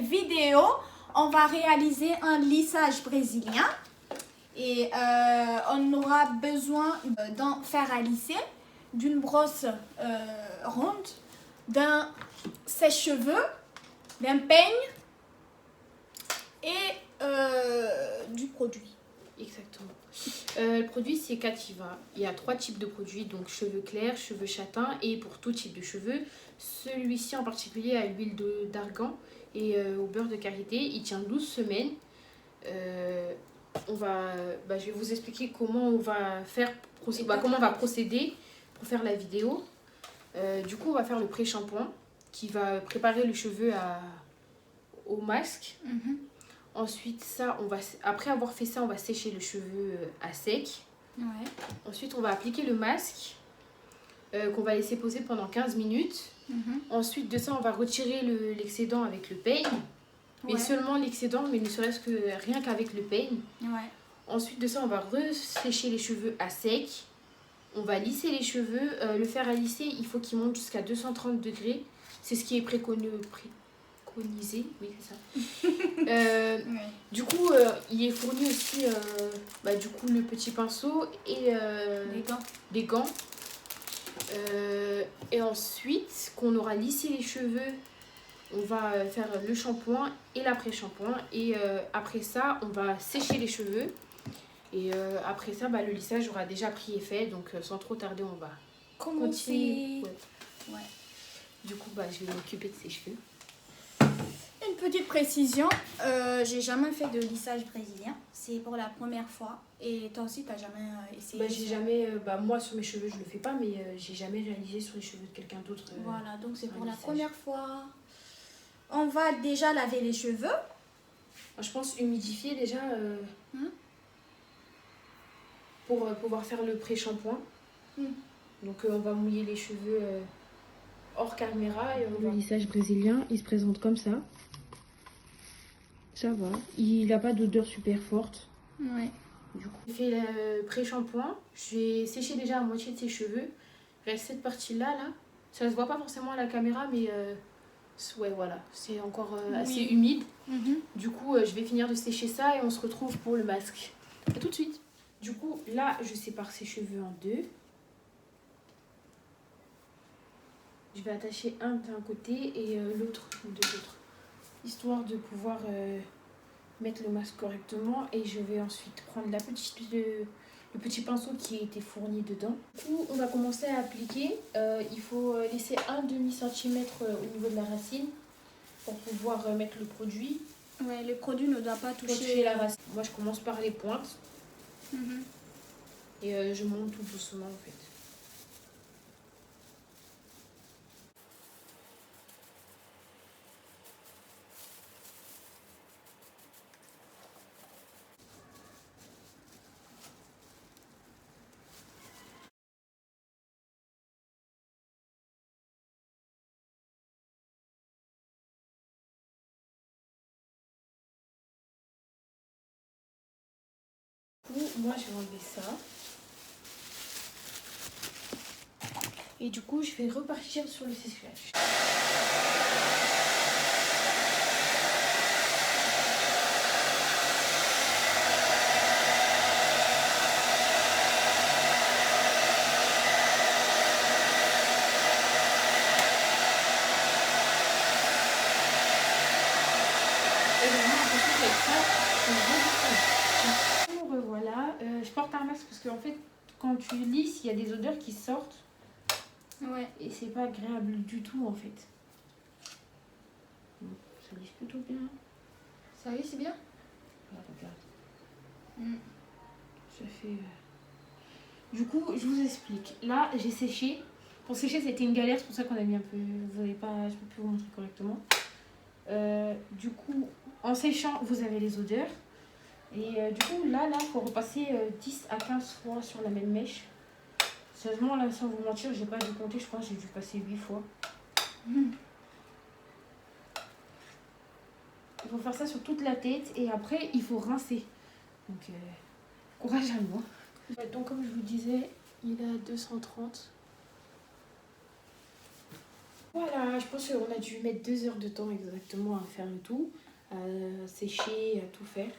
cette vidéo, on va réaliser un lissage brésilien. Et on aura besoin d'un fer à lisser, d'une brosse ronde, d'un sèche-cheveux, d'un peigne et du produit. Exactement. Le produit, c'est Cativa. Il y a 3 types de produits, donc cheveux clairs, cheveux châtains et pour tout type de cheveux. Celui-ci en particulier à l'huile d'argan et au beurre de karité. Il tient 12 semaines. Je vais vous expliquer comment on va procéder pour faire la vidéo. Du coup, on va faire le pré-shampoing qui va préparer le cheveu au masque. Ensuite, après avoir fait ça, on va sécher le cheveu à sec. Ouais. Ensuite, on va appliquer le masque qu'on va laisser poser pendant 15 minutes. Ensuite de ça, on va retirer l'excédent avec le peigne. Mais seulement l'excédent, mais ne serait-ce que rien qu'avec le peigne. Ouais. Ensuite de ça, on va ressécher les cheveux à sec. On va lisser les cheveux. Le fer à lisser, il faut qu'il monte jusqu'à 230 degrés. C'est ce qui est préconisé. Oui, c'est ça. Du coup, il est fourni aussi le petit pinceau et des gants. Et ensuite, qu'on aura lissé les cheveux, on va faire le shampoing et l'après-shampoing. Et après ça, on va sécher les cheveux. Et après ça, le lissage aura déjà pris effet. Donc sans trop tarder, on va continuer. Ouais. Du coup, je vais m'occuper de ses cheveux. Une petite précision, j'ai jamais fait de lissage brésilien. C'est pour la première fois. Et toi aussi, t'as jamais essayé? J'ai jamais, moi sur mes cheveux, je le fais pas, mais j'ai jamais réalisé sur les cheveux de quelqu'un d'autre. Voilà, donc c'est pour la première fois. On va déjà laver les cheveux. Je pense humidifier déjà pour pouvoir faire le pré-shampoing. Donc on va mouiller les cheveux hors caméra. Et le lissage brésilien, il se présente comme ça. Ça va. Il n'a pas d'odeur super forte. Ouais. Du coup, j'ai fait le pré-shampoing. Je vais sécher déjà la moitié de ses cheveux. Il reste cette partie-là, là. Ça se voit pas forcément à la caméra, mais voilà. C'est encore assez humide. Du coup, je vais finir de sécher ça et on se retrouve pour le masque. À tout de suite. Du coup, là, je sépare ses cheveux en deux. Je vais attacher un d'un côté et l'autre de l'autre. Histoire de pouvoir mettre le masque correctement. Et je vais ensuite prendre le petit pinceau qui a été fourni dedans. Du coup, on va commencer à appliquer. Il faut laisser un demi-centimètre au niveau de la racine pour pouvoir mettre le produit. Ouais, le produit ne doit pas toucher la racine. Moi, je commence par les pointes. Et je monte tout doucement en fait. Moi je vais enlever ça. Et du coup je vais repartir sur le séchage. Voilà, je porte un masque parce qu'en fait quand tu lisses il y a des odeurs qui sortent. Ouais. Et c'est pas agréable du tout en fait. Ça lisse plutôt bien. Ça lisse bien? Regarde. Ça fait... Du coup, je vous explique. Là, j'ai séché. Pour sécher, c'était une galère, c'est pour ça qu'on a mis un peu... Vous n'avez pas... Je peux plus vous montrer correctement. Du coup, en séchant, vous avez les odeurs. Et du coup, là, il faut repasser 10 à 15 fois sur la même mèche. Sérieusement, là, sans vous mentir, j'ai pas dû compter, je pense que j'ai dû passer 8 fois. Il faut faire ça sur toute la tête et après, il faut rincer. Donc, courage à moi. Donc, comme je vous disais, il est à 230. Voilà, je pense qu'on a dû mettre 2 heures de temps exactement à faire le tout, à sécher, à tout faire.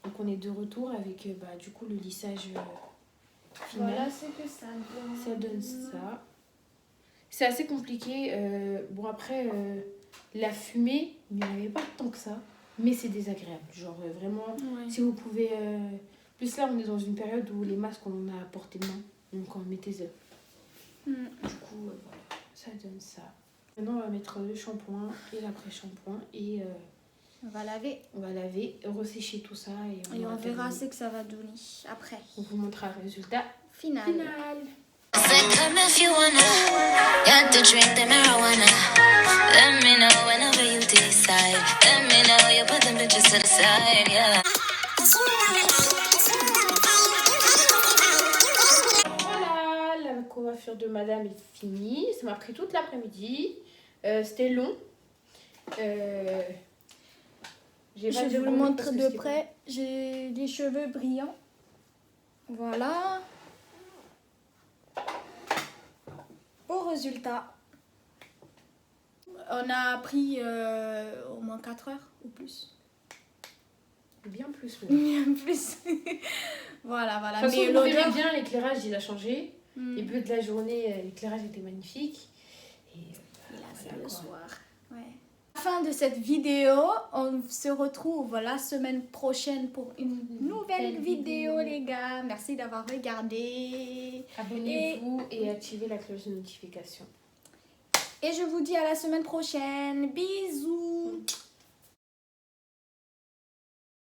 Donc on est de retour avec du coup le lissage final. Voilà ce que ça donne. Ça donne ça. C'est assez compliqué. Bon après, la fumée, il n'y en avait pas tant que ça. Mais c'est désagréable. Genre vraiment, Ouais. si vous pouvez... Plus là, on est dans une période où les masques, on en a à portée de main. Donc on mettez-en. Du coup, voilà, ça donne ça. Maintenant, on va mettre le shampoing et l'après-shampoing. Et On va laver. on va laver, ressécher tout ça. Et Et aura on verra terminé. ce que ça va donner après. On vous montrera le résultat Final. final. Say come if you wanna. Got to drink the marijuana. Let me know whenever you decide. Let me know you put them bitches to the side, yeah. Voilà, la coiffure de madame est finie. Ça m'a pris toute l'après-midi. C'était long. Je vous le montre de près. J'ai les cheveux brillants. Voilà. Beau résultat. On a pris au moins 4 heures ou plus. Bien plus. Bien plus. Voilà, voilà. De toute façon, Mais vous verrez l'odeur... bien, l'éclairage il a changé. Hmm. Les bleus de la journée, l'éclairage était magnifique. Et Et là, c'est voilà, le quoi. soir. Ouais. Fin de cette vidéo, on se retrouve la semaine prochaine pour une nouvelle vidéo, les gars. Merci d'avoir regardé. Abonnez-vous et activez la cloche de notification. Et je vous dis à la semaine prochaine. Bisous.